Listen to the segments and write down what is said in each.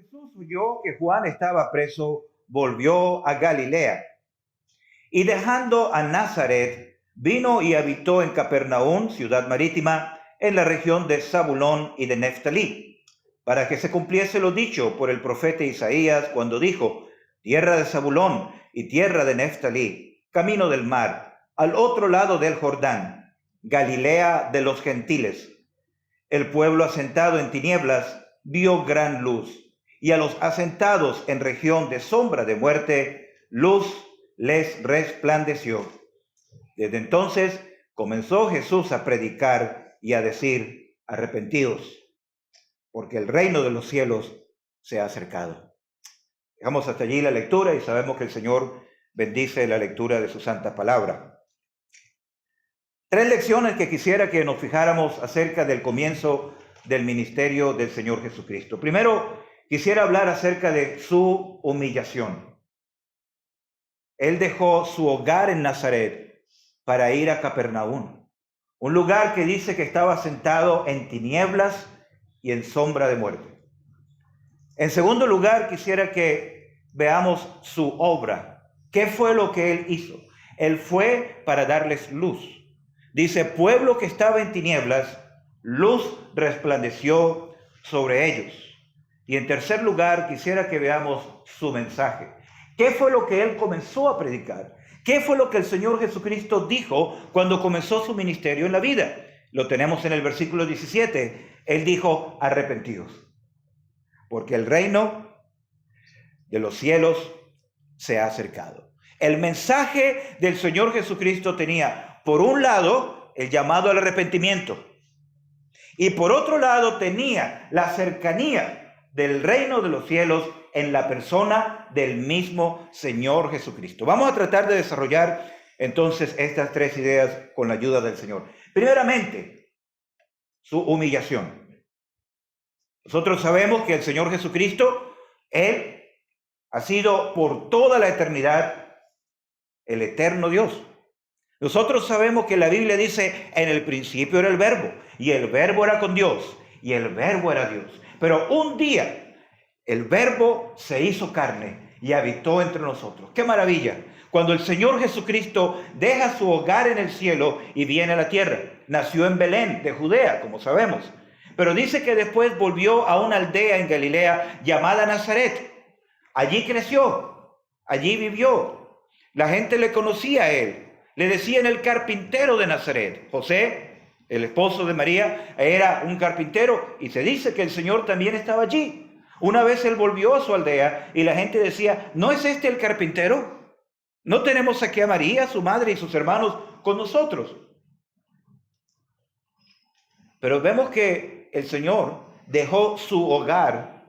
Jesús oyó que Juan estaba preso, volvió a Galilea. Y dejando a Nazaret, vino y habitó en Capernaum, ciudad marítima, en la región de Zabulón y de Neftalí, para que se cumpliese lo dicho por el profeta Isaías cuando dijo: tierra de Zabulón y tierra de Neftalí, camino del mar, al otro lado del Jordán, Galilea de los gentiles. El pueblo asentado en tinieblas vio gran luz, y a los asentados en región de sombra de muerte, luz les resplandeció. Desde entonces comenzó Jesús a predicar y a decir: arrepentidos, porque el reino de los cielos se ha acercado. Dejamos hasta allí la lectura y sabemos que el Señor bendice la lectura de su santa palabra. 3 lecciones que quisiera que nos fijáramos acerca del comienzo del ministerio del Señor Jesucristo. Primero, quisiera hablar acerca de su humillación. Él dejó su hogar en Nazaret para ir a Capernaum, un lugar que dice que estaba sentado en tinieblas y en sombra de muerte. En segundo lugar, quisiera que veamos su obra. ¿Qué fue lo que él hizo? Él fue para darles luz. Dice: pueblo que estaba en tinieblas, luz resplandeció sobre ellos. Y en tercer lugar, quisiera que veamos su mensaje. ¿Qué fue lo que él comenzó a predicar? ¿Qué fue lo que el Señor Jesucristo dijo cuando comenzó su ministerio en la vida? Lo tenemos en el versículo 17. Él dijo: arrepentidos, porque el reino de los cielos se ha acercado. El mensaje del Señor Jesucristo tenía, por un lado, el llamado al arrepentimiento, y por otro lado tenía la cercanía del reino de los cielos en la persona del mismo Señor Jesucristo. Vamos a tratar de desarrollar entonces estas 3 ideas con la ayuda del Señor. Primeramente, su humillación. Nosotros sabemos que el Señor Jesucristo, Él ha sido por toda la eternidad el eterno Dios. Nosotros sabemos que la Biblia dice: en el principio era el Verbo, y el Verbo era con Dios, y el Verbo era Dios. Pero un día el Verbo se hizo carne y habitó entre nosotros. ¡Qué maravilla! Cuando el Señor Jesucristo deja su hogar en el cielo y viene a la tierra. Nació en Belén, de Judea, como sabemos. Pero dice que después volvió a una aldea en Galilea llamada Nazaret. Allí creció, allí vivió. La gente le conocía a él. Le decían el carpintero de Nazaret. José, el esposo de María, era un carpintero, y se dice que el Señor también estaba allí. Una vez él volvió a su aldea y la gente decía: ¿no es este el carpintero? ¿No tenemos aquí a María, su madre, y sus hermanos con nosotros? Pero vemos que el Señor dejó su hogar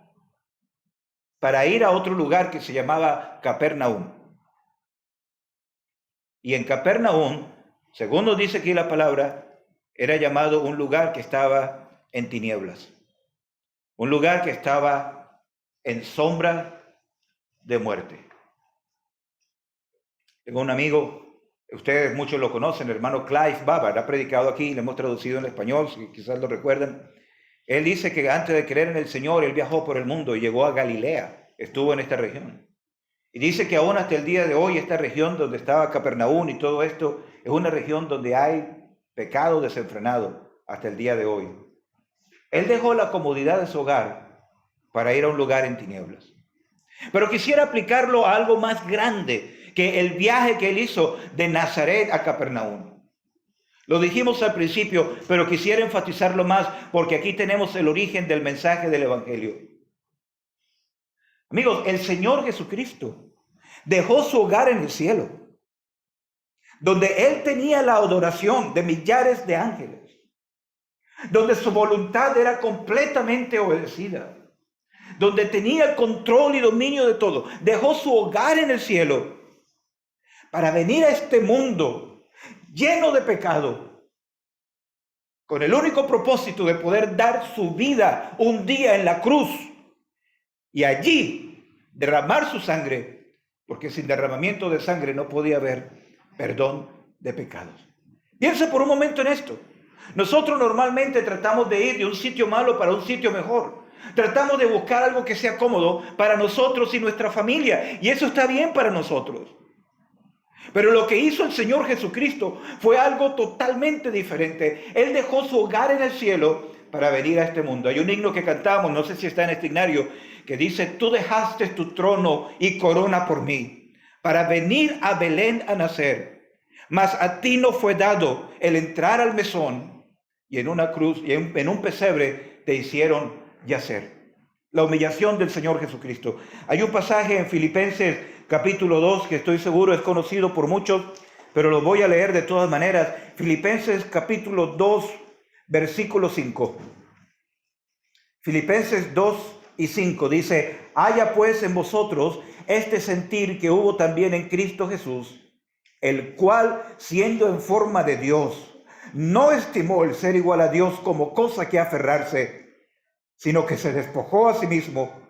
para ir a otro lugar que se llamaba Capernaum. Y en Capernaum, según nos dice aquí la palabra, era llamado un lugar que estaba en tinieblas, un lugar que estaba en sombra de muerte. Tengo un amigo, ustedes muchos lo conocen, el hermano Clive Babbard, ha predicado aquí, le hemos traducido en español, si quizás lo recuerdan. Él dice que antes de creer en el Señor, él viajó por el mundo y llegó a Galilea, estuvo en esta región. Y dice que aún hasta el día de hoy, esta región donde estaba Capernaum y todo esto, es una región donde hay pecado desenfrenado hasta el día de hoy. Él dejó la comodidad de su hogar para ir a un lugar en tinieblas. Pero quisiera aplicarlo a algo más grande que el viaje que él hizo de Nazaret a Capernaum. Lo dijimos al principio, pero quisiera enfatizarlo más porque aquí tenemos el origen del mensaje del Evangelio. Amigos, el Señor Jesucristo dejó su hogar en el cielo, donde Él tenía la adoración de millares de ángeles, donde su voluntad era completamente obedecida, donde tenía control y dominio de todo. Dejó su hogar en el cielo para venir a este mundo lleno de pecado, con el único propósito de poder dar su vida un día en la cruz y allí derramar su sangre, porque sin derramamiento de sangre no podía haber perdón de pecados. Piensa por un momento en esto. Nosotros normalmente tratamos de ir de un sitio malo para un sitio mejor. Tratamos de buscar algo que sea cómodo para nosotros y nuestra familia. Y eso está bien para nosotros. Pero lo que hizo el Señor Jesucristo fue algo totalmente diferente. Él dejó su hogar en el cielo para venir a este mundo. Hay un himno que cantamos, no sé si está en este himnario, que dice: tú dejaste tu trono y corona por mí, para venir a Belén a nacer. Mas a ti no fue dado el entrar al mesón, y en una cruz y en un pesebre te hicieron yacer. La humillación del Señor Jesucristo. Hay un pasaje en Filipenses capítulo 2 que estoy seguro es conocido por muchos, pero lo voy a leer de todas maneras. Filipenses capítulo 2, versículo 5. Filipenses 2 y 5 dice: haya pues en vosotros este sentir que hubo también en Cristo Jesús, el cual, siendo en forma de Dios, no estimó el ser igual a Dios como cosa que aferrarse, sino que se despojó a sí mismo,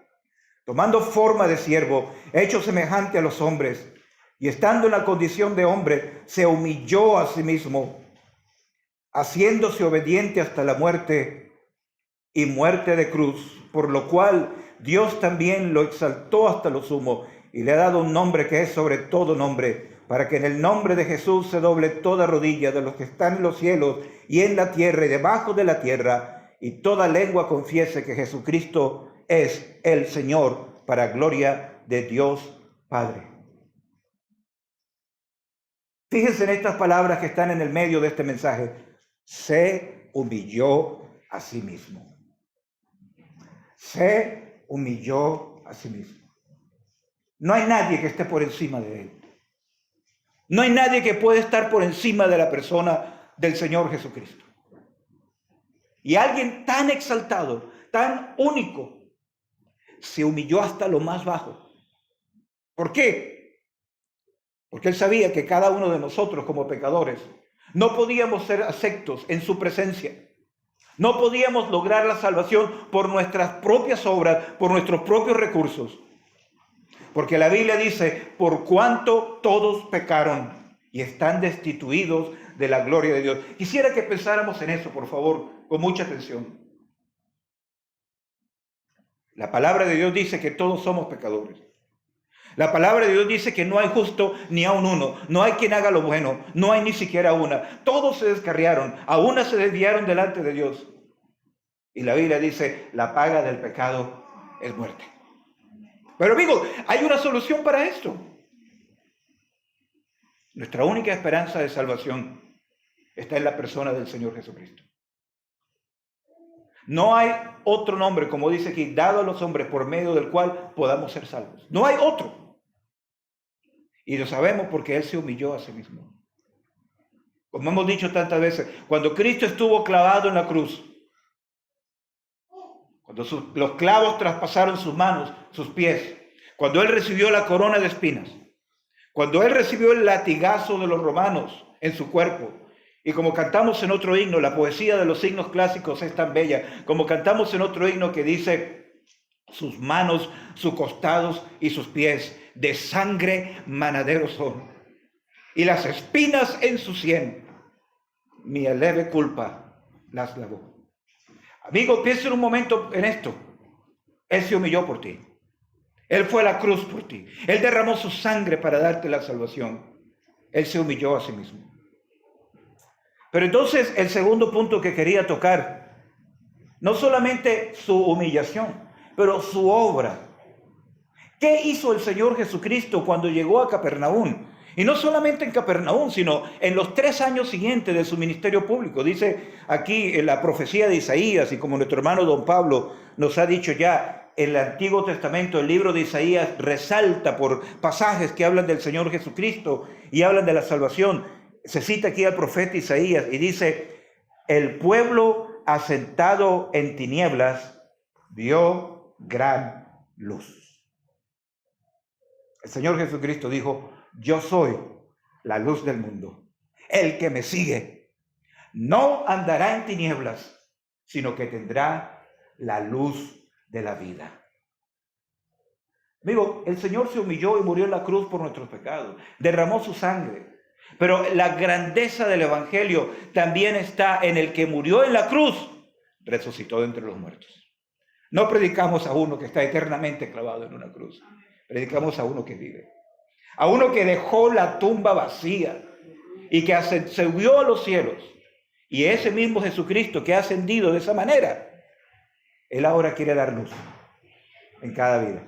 tomando forma de siervo, hecho semejante a los hombres, y estando en la condición de hombre, se humilló a sí mismo, haciéndose obediente hasta la muerte y muerte de cruz, por lo cual Dios también lo exaltó hasta lo sumo y le ha dado un nombre que es sobre todo nombre, para que en el nombre de Jesús se doble toda rodilla de los que están en los cielos y en la tierra y debajo de la tierra, y toda lengua confiese que Jesucristo es el Señor, para gloria de Dios Padre. Fíjense en estas palabras que están en el medio de este mensaje. Se humilló a sí mismo. Se humilló a sí mismo. No hay nadie que esté por encima de él. No hay nadie que pueda estar por encima de la persona del Señor Jesucristo. Y alguien tan exaltado, tan único, se humilló hasta lo más bajo. ¿Por qué? Porque él sabía que cada uno de nosotros como pecadores no podíamos ser aceptos en su presencia. No podíamos lograr la salvación por nuestras propias obras, por nuestros propios recursos. Porque la Biblia dice: por cuanto todos pecaron y están destituidos de la gloria de Dios. Quisiera que pensáramos en eso, por favor, con mucha atención. La palabra de Dios dice que todos somos pecadores. La palabra de Dios dice que no hay justo ni aun uno. No hay quien haga lo bueno. No hay ni siquiera una. Todos se descarriaron. A una se desviaron delante de Dios. Y la Biblia dice: la paga del pecado es muerte. Pero amigos, hay una solución para esto. Nuestra única esperanza de salvación está en la persona del Señor Jesucristo. No hay otro nombre, como dice aquí, dado a los hombres por medio del cual podamos ser salvos. No hay otro. Y lo sabemos porque Él se humilló a sí mismo. Como hemos dicho tantas veces, cuando Cristo estuvo clavado en la cruz, cuando los clavos traspasaron sus manos, sus pies, cuando Él recibió la corona de espinas, cuando Él recibió el latigazo de los romanos en su cuerpo, y como cantamos en otro himno, la poesía de los himnos clásicos es tan bella, como cantamos en otro himno que dice: sus manos, sus costados y sus pies de sangre manaderos son, y las espinas en su sien, mi leve culpa las lavó. Amigo, piensa un momento en esto. Él se humilló por ti. Él fue a la cruz por ti. Él derramó su sangre para darte la salvación. Él se humilló a sí mismo. Pero entonces el segundo punto que quería tocar, no solamente su humillación, pero su obra. ¿Qué hizo el Señor Jesucristo cuando llegó a Capernaum? Y no solamente en Capernaum, sino en los 3 años siguientes de su ministerio público. Dice aquí en la profecía de Isaías, y como nuestro hermano don Pablo nos ha dicho ya, el Antiguo Testamento, el libro de Isaías, resalta por pasajes que hablan del Señor Jesucristo y hablan de la salvación. Se cita aquí al profeta Isaías y dice: el pueblo asentado en tinieblas vio gran luz. El Señor Jesucristo dijo: yo soy la luz del mundo. El que me sigue no andará en tinieblas, sino que tendrá la luz de la vida. Amigo, el Señor se humilló y murió en la cruz por nuestros pecados. Derramó su sangre. Pero la grandeza del Evangelio también está en el que murió en la cruz, resucitó de entre los muertos. No predicamos a uno que está eternamente clavado en una cruz. Predicamos a uno que vive. A uno que dejó la tumba vacía y que subió a los cielos. Y ese mismo Jesucristo que ha ascendido de esa manera, Él ahora quiere dar luz en cada vida.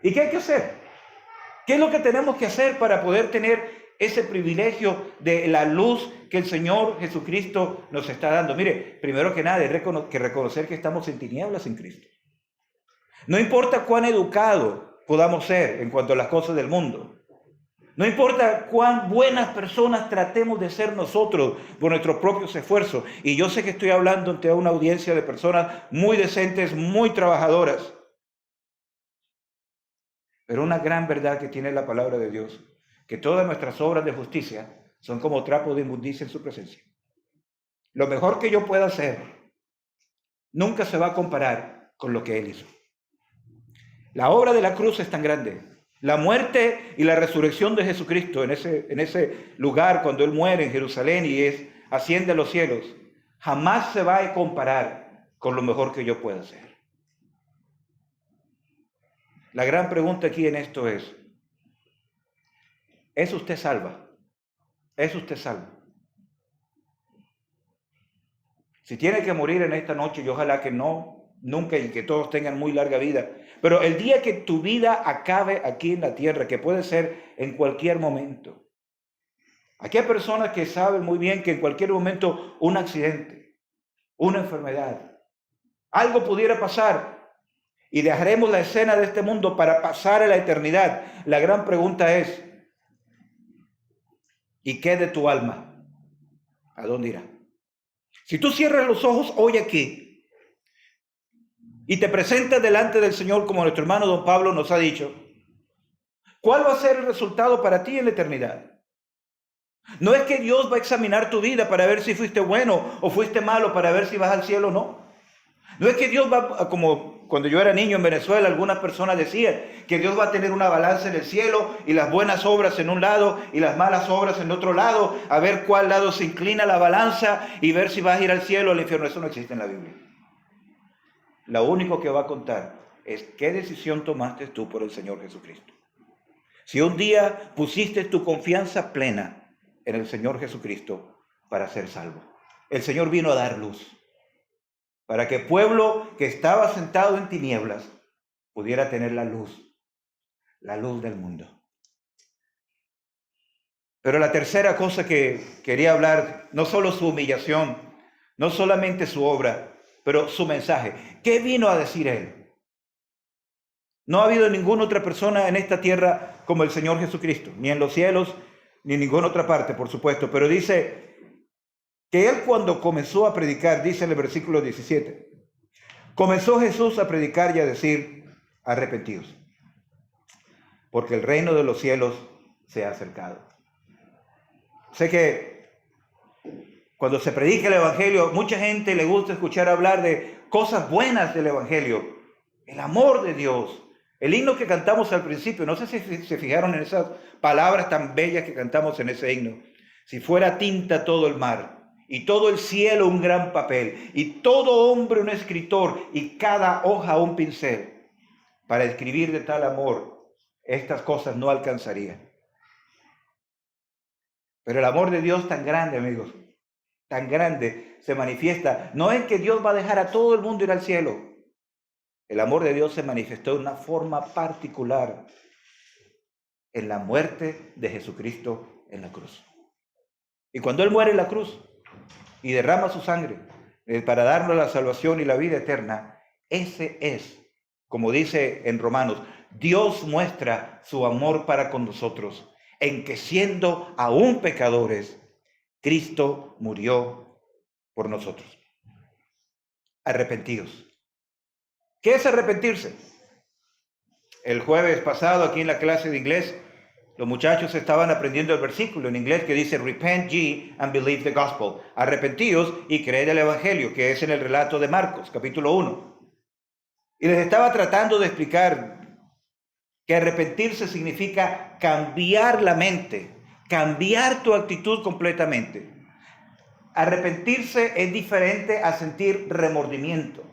¿Y qué hay que hacer? ¿Qué es lo que tenemos que hacer para poder tener ese privilegio de la luz que el Señor Jesucristo nos está dando? Mire, primero que nada, es que reconocer que estamos en tinieblas en Cristo. No importa cuán educados podamos ser en cuanto a las cosas del mundo. No importa cuán buenas personas tratemos de ser nosotros por nuestros propios esfuerzos. Y yo sé que estoy hablando ante una audiencia de personas muy decentes, muy trabajadoras. Pero una gran verdad que tiene la palabra de Dios, que todas nuestras obras de justicia son como trapos de inmundicia en su presencia. Lo mejor que yo pueda hacer nunca se va a comparar con lo que Él hizo. La obra de la cruz es tan grande. La muerte y la resurrección de Jesucristo en ese lugar cuando Él muere en Jerusalén y asciende a los cielos, jamás se va a comparar con lo mejor que yo pueda hacer. La gran pregunta aquí en esto ¿es usted salva? ¿Es usted salvo? Si tiene que morir en esta noche, y ojalá que no, nunca, y que todos tengan muy larga vida, pero el día que tu vida acabe aquí en la tierra, que puede ser en cualquier momento. Aquí hay personas que saben muy bien que en cualquier momento un accidente, una enfermedad, algo pudiera pasar y dejaremos la escena de este mundo para pasar a la eternidad. La gran pregunta es, ¿y qué de tu alma? ¿A dónde irá? Si tú cierras los ojos hoy aquí y te presentas delante del Señor como nuestro hermano don Pablo nos ha dicho, ¿cuál va a ser el resultado para ti en la eternidad? No es que Dios va a examinar tu vida para ver si fuiste bueno o fuiste malo, para ver si vas al cielo o no. No es que Dios va, como cuando yo era niño en Venezuela, algunas personas decían que Dios va a tener una balanza en el cielo y las buenas obras en un lado y las malas obras en otro lado, a ver cuál lado se inclina la balanza y ver si vas a ir al cielo o al infierno. Eso no existe en la Biblia. Lo único que va a contar es qué decisión tomaste tú por el Señor Jesucristo. Si un día pusiste tu confianza plena en el Señor Jesucristo para ser salvo. El Señor vino a dar luz, para que el pueblo que estaba sentado en tinieblas pudiera tener la luz del mundo. Pero la tercera cosa que quería hablar, no solo su humillación, no solamente su obra, pero su mensaje. ¿Qué vino a decir Él? No ha habido ninguna otra persona en esta tierra como el Señor Jesucristo, ni en los cielos, ni en ninguna otra parte, por supuesto. Pero dice que Él cuando comenzó a predicar, dice en el versículo 17, comenzó Jesús a predicar y a decir, arrepentidos, porque el reino de los cielos se ha acercado. Sé que cuando se predica el Evangelio, mucha gente le gusta escuchar hablar de cosas buenas del Evangelio, el amor de Dios. El himno que cantamos al principio, no sé si se fijaron en esas palabras tan bellas que cantamos en ese himno. Si fuera tinta todo el mar, y todo el cielo un gran papel, y todo hombre un escritor, y cada hoja un pincel, para escribir de tal amor, estas cosas no alcanzarían. Pero el amor de Dios tan grande, amigos, tan grande, se manifiesta, no es que Dios va a dejar a todo el mundo ir al cielo. El amor de Dios se manifestó de una forma particular en la muerte de Jesucristo en la cruz. Y cuando Él muere en la cruz y derrama su sangre para darnos la salvación y la vida eterna, ese es, como dice en Romanos, Dios muestra su amor para con nosotros, en que siendo aún pecadores, Cristo murió por nosotros. Arrepentidos. ¿Qué es arrepentirse? El jueves pasado aquí en la clase de inglés, los muchachos estaban aprendiendo el versículo en inglés que dice, repent ye and believe the gospel. Arrepentíos y creed el evangelio, que es en el relato de Marcos, capítulo 1. Y les estaba tratando de explicar que arrepentirse significa cambiar la mente, cambiar tu actitud completamente. Arrepentirse es diferente a sentir remordimiento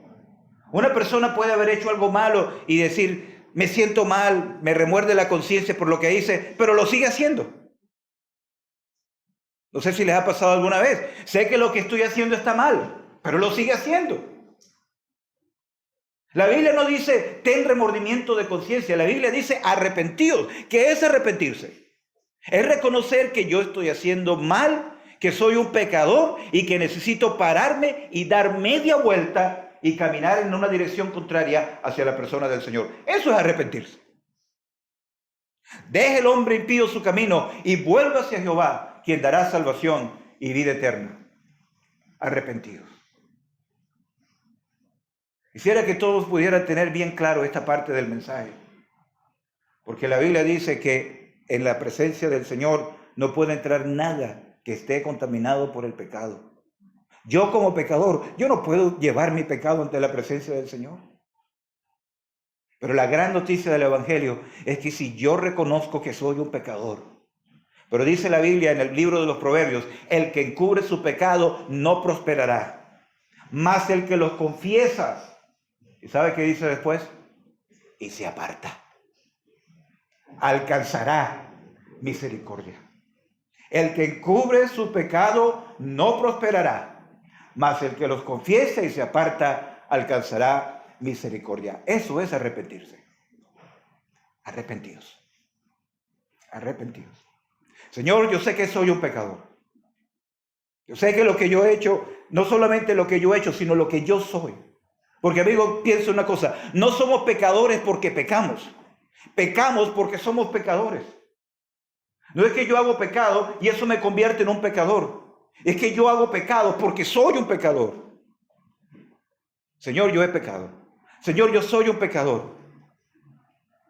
Una persona puede haber hecho algo malo y decir, me siento mal, me remuerde la conciencia por lo que hice, pero lo sigue haciendo. No sé si les ha pasado alguna vez. Sé que lo que estoy haciendo está mal, pero lo sigue haciendo. La Biblia no dice, ten remordimiento de conciencia. La Biblia dice, arrepentíos. ¿Qué es arrepentirse? Es reconocer que yo estoy haciendo mal, que soy un pecador y que necesito pararme y dar media vuelta y caminar en una dirección contraria hacia la persona del Señor. Eso es arrepentirse. Deje el hombre impío su camino y vuelva hacia Jehová, quien dará salvación y vida eterna. Arrepentidos. Quisiera que todos pudieran tener bien claro esta parte del mensaje, porque la Biblia dice que en la presencia del Señor no puede entrar nada que esté contaminado por el pecado. Yo como pecador, yo no puedo llevar mi pecado ante la presencia del Señor. Pero la gran noticia del Evangelio es que si yo reconozco que soy un pecador, pero dice la Biblia en el libro de los Proverbios, el que encubre su pecado no prosperará, mas el que los confiesa, ¿y sabe qué dice después? Y se aparta, alcanzará misericordia. El que encubre su pecado no prosperará, mas el que los confiesa y se aparta alcanzará misericordia. Eso es arrepentirse. Arrepentidos. Arrepentidos. Señor, yo sé que soy un pecador. Yo sé que lo que yo he hecho, no solamente lo que yo he hecho, sino lo que yo soy. Porque, amigo, piensa una cosa, no somos pecadores porque pecamos. Pecamos porque somos pecadores. No es que yo hago pecado y eso me convierte en un pecador. Es que yo hago pecado porque soy un pecador. Señor, yo he pecado. Señor, yo soy un pecador.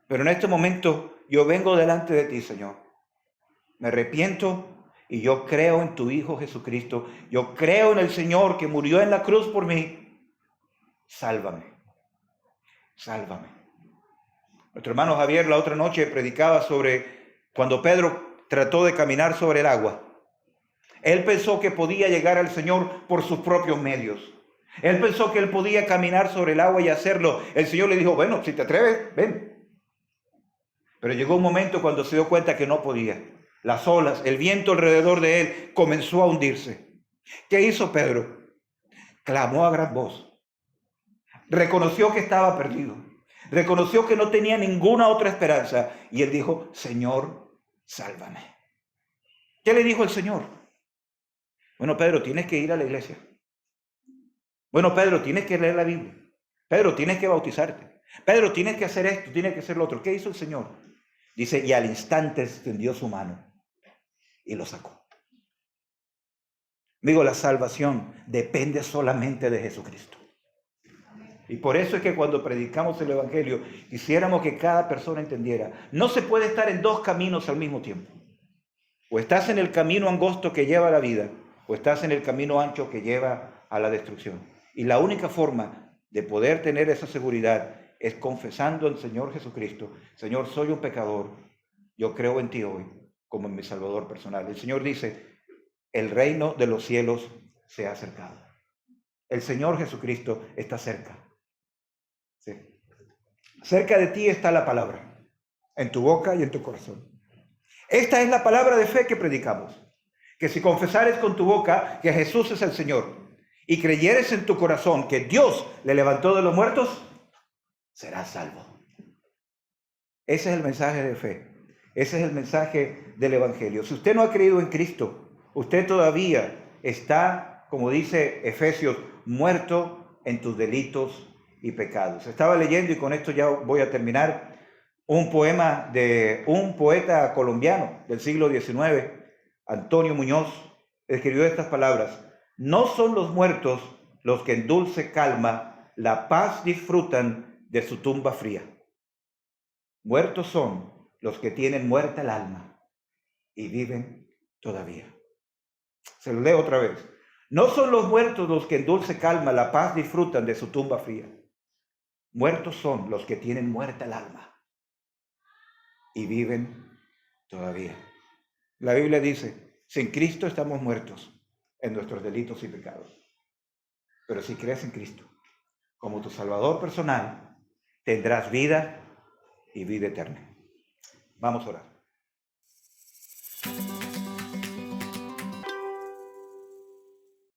Pero en este momento yo vengo delante de ti, Señor. Me arrepiento y yo creo en tu Hijo Jesucristo. Yo creo en el Señor que murió en la cruz por mí. Sálvame. Sálvame. Nuestro hermano Javier la otra noche predicaba sobre cuando Pedro trató de caminar sobre el agua. Él pensó que podía llegar al Señor por sus propios medios. Él pensó que él podía caminar sobre el agua y hacerlo. El Señor le dijo, bueno, si te atreves, ven. Pero llegó un momento cuando se dio cuenta que no podía. Las olas, el viento alrededor de él comenzó a hundirse. ¿Qué hizo Pedro? Clamó a gran voz. Reconoció que estaba perdido. Reconoció que no tenía ninguna otra esperanza. Y él dijo, Señor, sálvame. ¿Qué le dijo el Señor? Bueno, Pedro, tienes que ir a la iglesia. Bueno, Pedro, tienes que leer la Biblia. Pedro, tienes que bautizarte. Pedro, tienes que hacer esto, tienes que hacer lo otro. ¿Qué hizo el Señor? Dice, y al instante extendió su mano y lo sacó. Amigo, la salvación depende solamente de Jesucristo. Y por eso es que cuando predicamos el Evangelio, quisiéramos que cada persona entendiera, no se puede estar en dos caminos al mismo tiempo. O estás en el camino angosto que lleva a la vida, o estás en el camino ancho que lleva a la destrucción. Y la única forma de poder tener esa seguridad es confesando al Señor Jesucristo, Señor, soy un pecador, yo creo en ti hoy como en mi Salvador personal. El Señor dice, el reino de los cielos se ha acercado. El Señor Jesucristo está cerca. Sí. Cerca de ti está la palabra, en tu boca y en tu corazón. Esta es la palabra de fe que predicamos, que si confesares con tu boca que Jesús es el Señor y creyeres en tu corazón que Dios le levantó de los muertos, serás salvo. Ese es el mensaje de fe, ese es el mensaje del Evangelio. Si usted no ha creído en Cristo, usted todavía está, como dice Efesios, muerto en tus delitos y pecados. Estaba leyendo, y con esto ya voy a terminar, un poema de un poeta colombiano del siglo XIX, Antonio Muñoz, escribió estas palabras: no son los muertos los que en dulce calma la paz disfrutan de su tumba fría. Muertos son los que tienen muerta el alma y viven todavía. Se lo leo otra vez. No son los muertos los que en dulce calma la paz disfrutan de su tumba fría. Muertos son los que tienen muerta el alma y viven todavía. La Biblia dice, sin Cristo estamos muertos en nuestros delitos y pecados. Pero si crees en Cristo, como tu Salvador personal, tendrás vida y vida eterna. Vamos a orar.